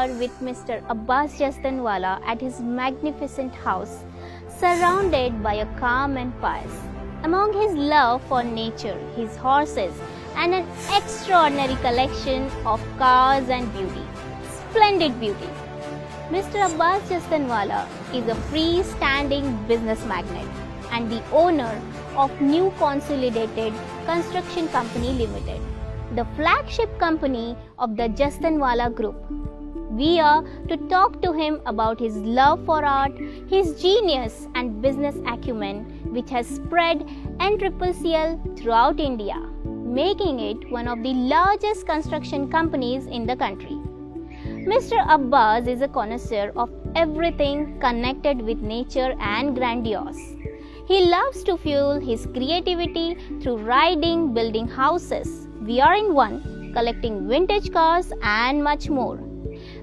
are with Mr. Abbas Jasdanwalla at his magnificent house, surrounded by a calm and pious. Among his love for nature, his horses, and an extraordinary collection of cars and beauty, splendid beauty. Mr. Abbas Jasdanwalla is a free-standing business magnate and the owner of New Consolidated Construction Company Limited, the flagship company of the Jasdanwalla Group. We are to talk to him about his love for art, his genius and business acumen, which has spread NCCCL throughout India, making it one of the largest construction companies in the country. Mr. Abbas is a connoisseur of everything connected with nature and grandiose. He loves to fuel his creativity through riding, building houses, VR-in-1, collecting vintage cars and much more.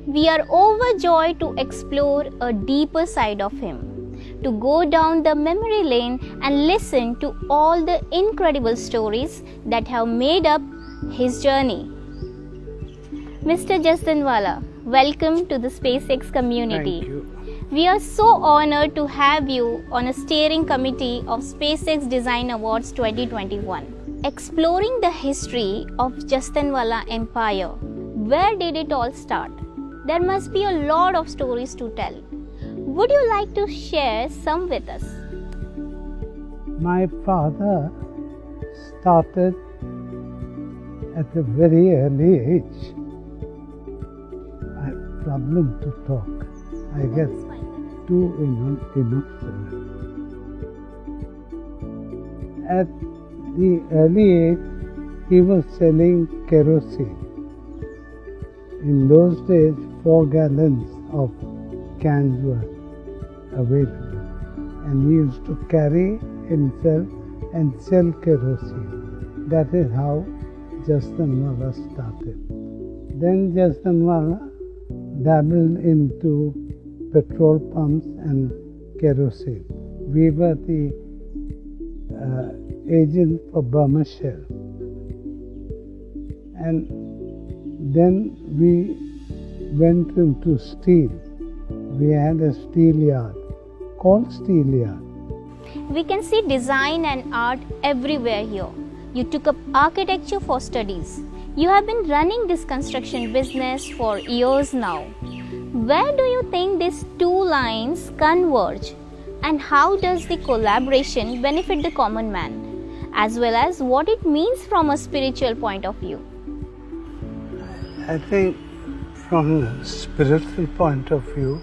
We are overjoyed to explore a deeper side of him, to go down the memory lane and listen to all the incredible stories that have made up his journey. Mr. Jasdanwalla, welcome to the Spaciux community. Thank you. We are so honored to have you on a steering committee of Spaciux Design Awards 2021. Exploring the history of Jasdanwalla Empire, where did it all start? There must be a lot of stories to tell. Would you like to share some with us? My father started at a very early age. I have problem to talk. I get too emotional. At the early age, he was selling kerosene. In those days, 4 gallons of cans were available, and he used to carry himself and sell kerosene. That is how Jasdanwalla started. Then Jasdanwalla dabbled into petrol pumps and kerosene. We were the agent for 𝘸𝘸𝘸𝘸. And then we went into steel. We had a steel yard called Steel Yard. We can see design and art everywhere here. You took up architecture for studies. You have been running this construction business for years now. Where do you think these two lines converge, and how does the collaboration benefit the common man, as well as what it means from a spiritual point of view? I think from the spiritual point of view,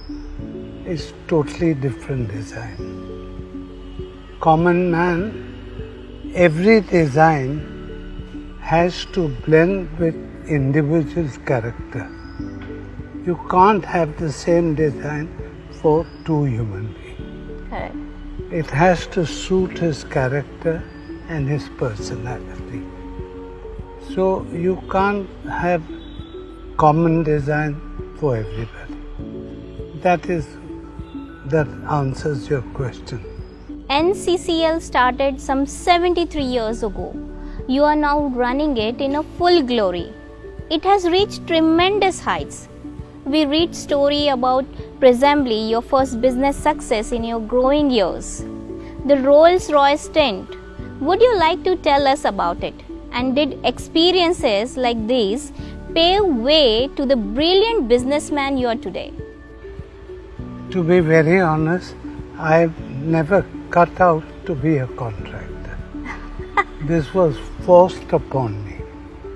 it's totally different design. Common man, every design has to blend with individual's character. You can't have the same design for 2 human beings. Correct. It has to suit his character and his personality. So you can't have common design for everybody. That answers your question. NCCCL started some 73 years ago. You are now running it in a full glory. It has reached tremendous heights. We read story about presumably your first business success in your growing years, the Rolls-Royce tent. Would you like to tell us about it? And did experiences like these pave way to the brilliant businessman you are today? To be very honest, I've never cut out to be a contractor. This was forced upon me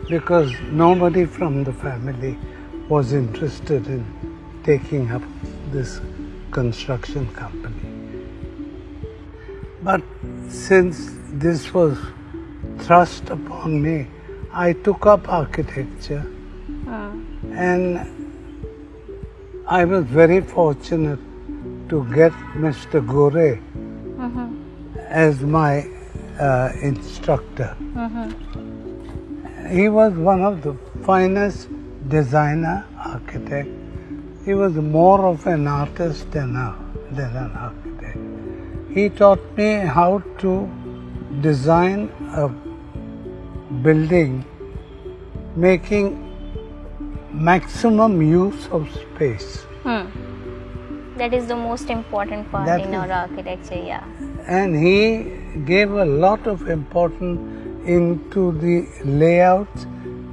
because nobody from the family was interested in taking up this construction company. But since this was thrust upon me, I took up architecture and I was very fortunate to get Mr. 𝐒𝐤𝐚𝐜𝐬 as my instructor. He was one of the finest designer architect. He was more of an artist than an architect. He taught me how to design a building, making maximum use of space. That is the most important part in our architecture, yeah. And he gave a lot of importance into the layouts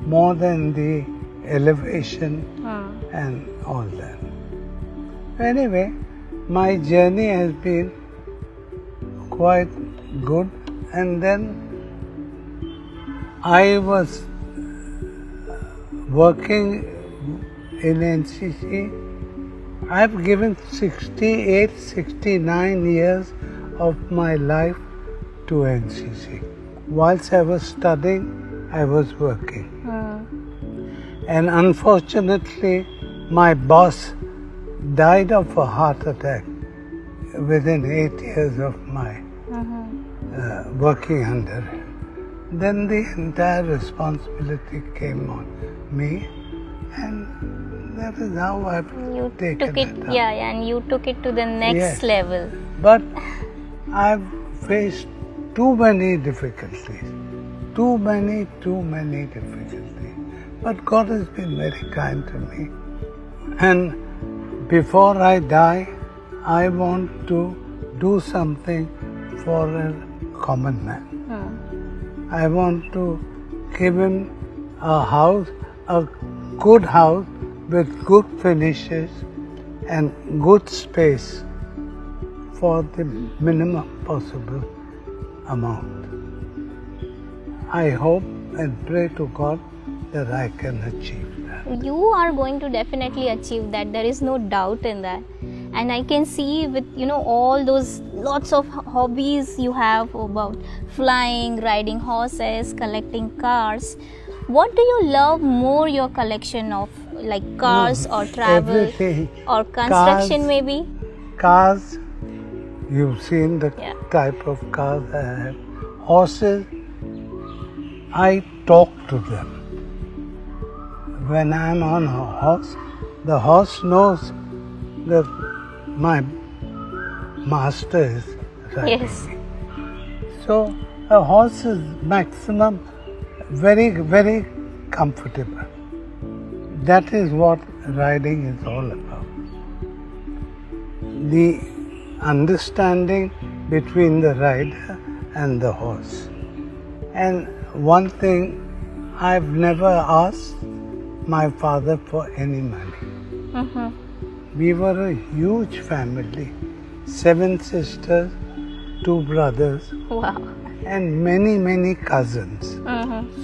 more than the elevation and all that. Anyway, my journey has been quite good, and then I was working in NCC. I've given 68, 69 years of my life to NCC. Whilst I was studying, I was working. And unfortunately, my boss died of a heart attack within 8 years of my working under him. Then the entire responsibility came on me, and that is how I've taken it up. Yeah, and you took it to the next level. But I've faced too many difficulties. Too many difficulties. But God has been very kind to me. And before I die, I want to do something for a common man. I want to give him a house, a good house with good finishes and good space for the minimum possible amount. I hope and pray to God that I can achieve that. You are going to definitely achieve that. There is no doubt in that. And I can see with, all those lots of hobbies you have about flying, riding horses, collecting cars. What do you love more, your collection of, like cars or travel everything. Or construction Cars, maybe? Cars, you've seen the type of cars I have. Horses, I talk to them. When I'm on a horse, the horse knows that my master is riding me. So a horse is maximum very, very comfortable. That is what riding is all about. The understanding between the rider and the horse. And one thing, I've never asked my father for any money. We were a huge family, 7 sisters, 2 brothers, and many cousins.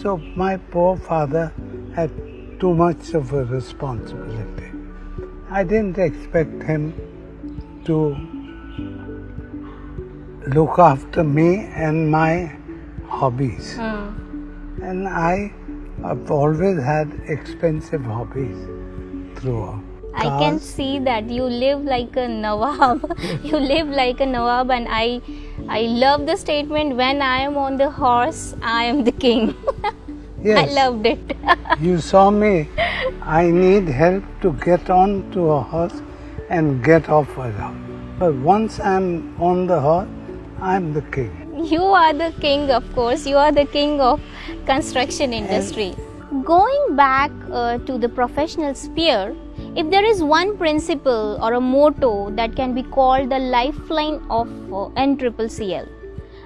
So my poor father had too much of a responsibility. I didn't expect him to look after me and my hobbies. And I've always had expensive hobbies throughout. I can see that you live like a Nawab. You live like a Nawab, and I love the statement, when I am on the horse, I am the king. Yes. I loved it. You saw me. I need help to get on to a horse and get off around. But once I'm on the horse, I'm the king. You are the king, of course. You are the king of construction industry. Going back to the professional sphere, if there is one principle or a motto that can be called the lifeline of NCCCL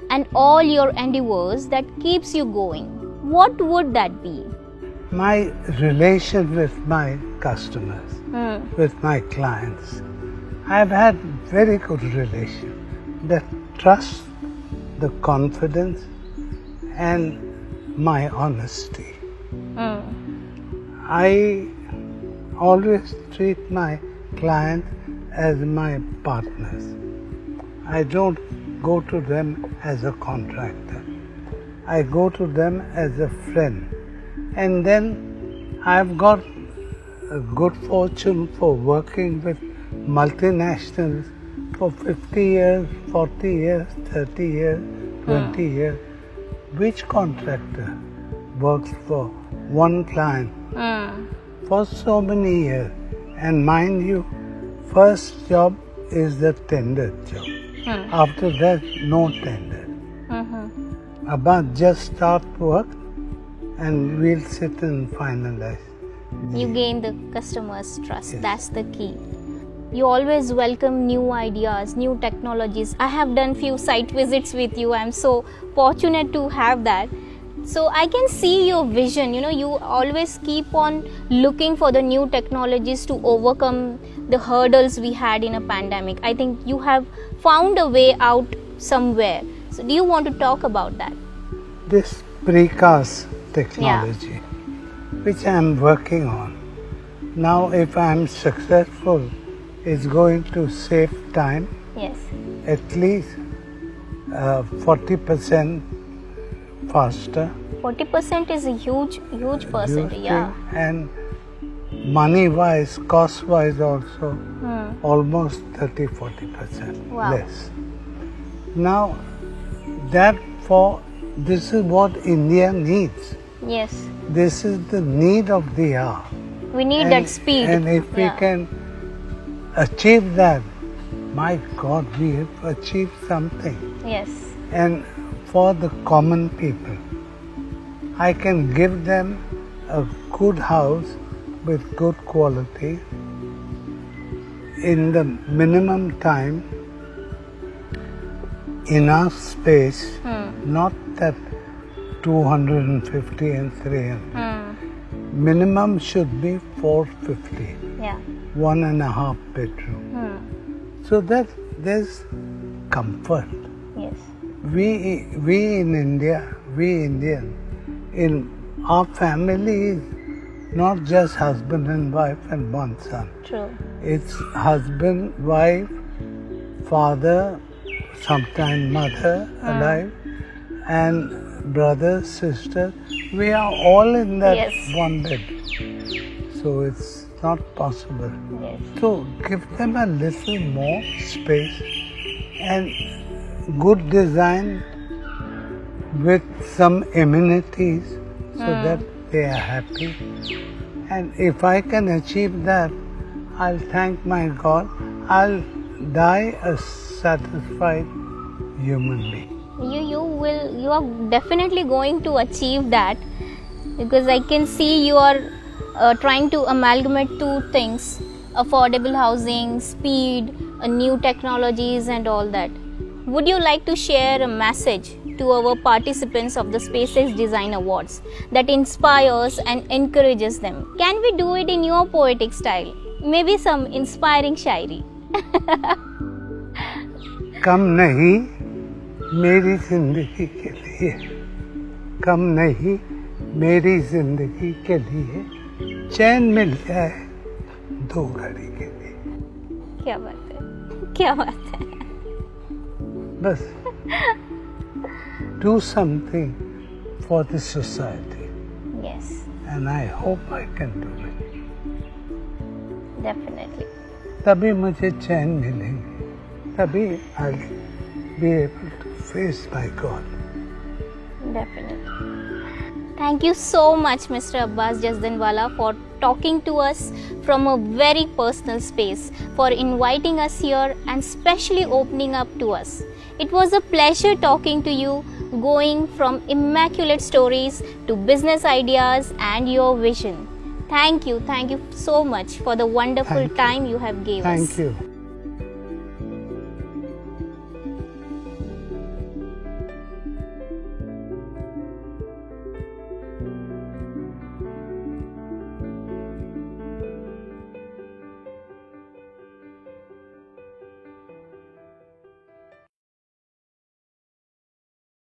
and all your endeavors that keeps you going, what would that be? My relation with my customers, with my clients. I've had very good relation. The trust, the confidence, and my honesty. I always treat my clients as my partners. I don't go to them as a contractor. I go to them as a friend. And then I've got a good fortune for working with multinationals for 50 years, 40 years, 30 years, 20 years. Which contractor works for one client for so many years? And mind you, first job is the tender job. After that, no tender. Abbas, just start work and we'll sit and finalize. You gain the customer's trust. Yes. That's the key. You always welcome new ideas, new technologies. I have done few site visits with you. I'm so fortunate to have that. So I can see your vision. You always keep on looking for the new technologies to overcome the hurdles we had in a pandemic. I think you have found a way out somewhere. So do you want to talk about that? This precast technology, which I'm working on. Now, if I'm successful, it's going to save time. Yes. At least 40% faster. 40% is a huge percentage. Huge Yeah. thing. And money-wise, cost-wise also, almost 30-40% Wow. less. Now, this is what India needs. Yes. This is the need of the hour. We need that speed. And if we can achieve that, my God, we have achieved something. Yes. And for the common people, I can give them a good house with good quality in the minimum time, enough space, not that 250 and 300. Minimum should be 450. Yeah. 1.5 bedroom. So that there's comfort. Yes. We in India, we Indian, in our family is not just husband and wife and one son. True. It's husband, wife, father, sometimes mother alive, and brother, sister. We are all in that one bed. So it's not possible. Yes. So give them a little more space and good design with some amenities so that they are happy. And if I can achieve that, I'll thank my God. I'll die a satisfied human being. You are definitely going to achieve that, because I can see you are trying to amalgamate two things: affordable housing, speed, new technologies and all that. Would you like to share a message to our participants of the Spaciux Design Awards that inspires and encourages them? Can we do it in your poetic style? Maybe some inspiring shairi. कम नहीं मेरी जिंदगी के लिए, कम नहीं मेरी जिंदगी के लिए, चैन मिल जाए 2 घड़ी के लिए. क्या बात है, क्या बात है. बस do something for the society. Yes. And I hope I can do it. Definitely. तभी मुझे चैन मिलेंगे, तभी I'll be able to face my God. Definitely. Thank you so much, Mr. Abbas Jasdanwalla, for talking to us from a very personal space, for inviting us here and specially opening up to us. It was a pleasure talking to you, going from immaculate stories to business ideas and your vision. Thank you so much for the wonderful time you have given us. Thank you.